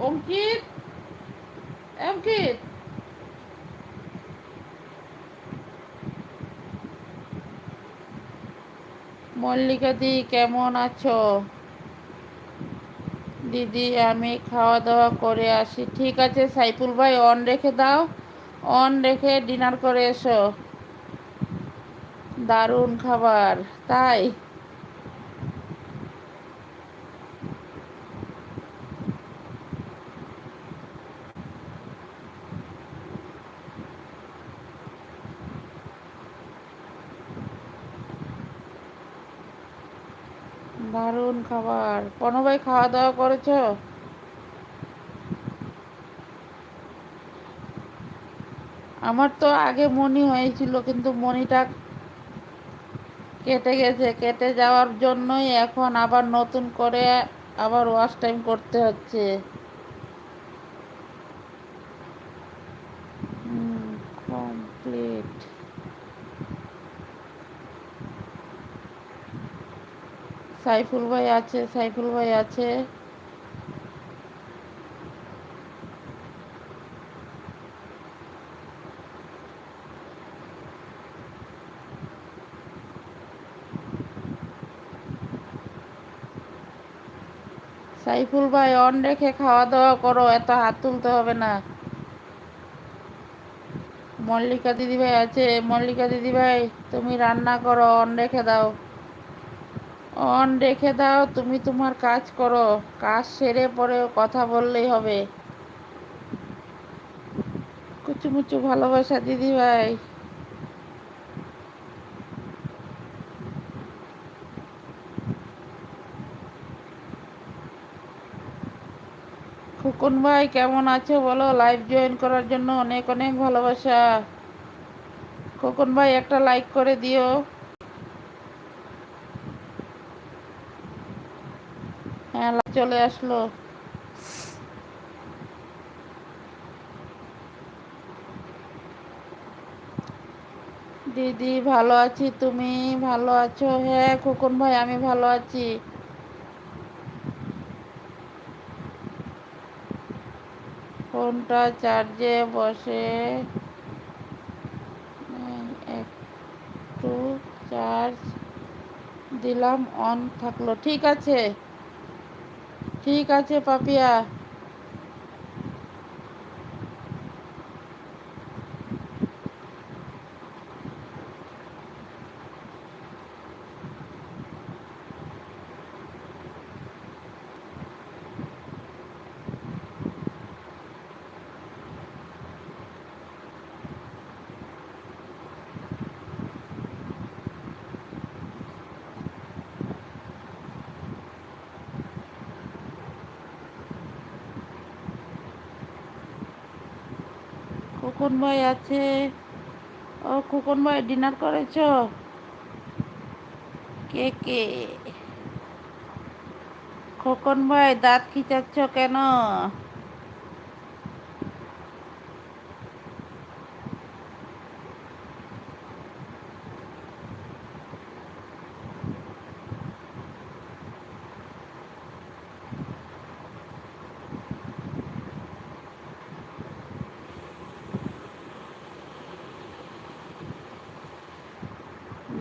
অঙ্কিত, অঙ্কিত, মল্লিকা দি কেমন আছো? দিদি আমি খাওয়া দাওয়া করে আসি। ঠিক আছে সাইফুল ভাই, অন রেখে দাও, অন রেখে ডিনার করে এসো। দারুণ খাবার, তাই? দারুণ খাবার। পনু ভাই খাওয়া দাওয়া করেছো? আমার তো আগে মনি হয়েছিল, কিন্তু মনিটা কেটে গেছে। কেটে যাওয়ার জন্যই এখন আবার নতুন করে আবার ওয়াশ টাইম করতে হচ্ছে। কমপ্লিট। সাইফুল ভাই আছে, সাইফুল ভাই আছে। সাইফুল ভাই অন রেখে খাওয়া দাওয়া করো, এত হাত তুলতে হবে না। মল্লিকা দিদিভাই আছে, মল্লিকা দিদিভাই তুমি রান্না করো, অন রেখে দাও, অন রেখে দাও, তুমি তোমার কাজ করো। কাজ সেরে পরে কথা বললেই হবে। কুচু মুচু ভালোবাসা দিদিভাই। খোকন ভাই কেমন আছো বলো? লাইভ জয়েন করার জন্য অনেক অনেক ভালোবাসা। খোকন ভাই একটা লাইক করে দিও। হ্যাঁ, চলে আসলো। দিদি ভালো আছি, তুমি ভালো আছো? হ্যাঁ খোকন ভাই আমি ভালো আছি। ফোনটা চার্জে বসে একটু চার্জ দিলাম, অন থাকলো। ঠিক আছে, ঠিক আছে পাপিয়া। খোকন ভাই আছে। ও খোকন ভাই ডিনার করেছো? কে কে? খোকন ভাই দাঁত খিচাচ্ছ কেন?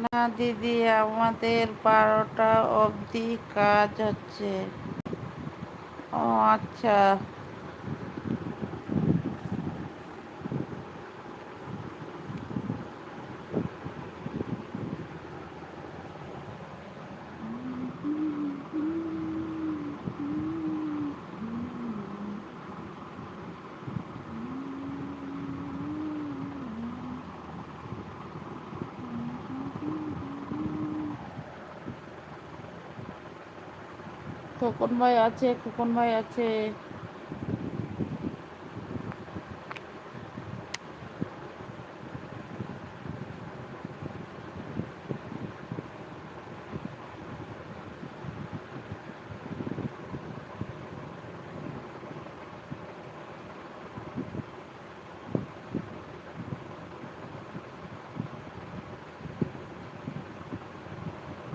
না দিদি, আমাদের 12টা অবধি কাজ হচ্ছে। ও আচ্ছা। খোকন ভাই আছে, খোকন ভাই আছে।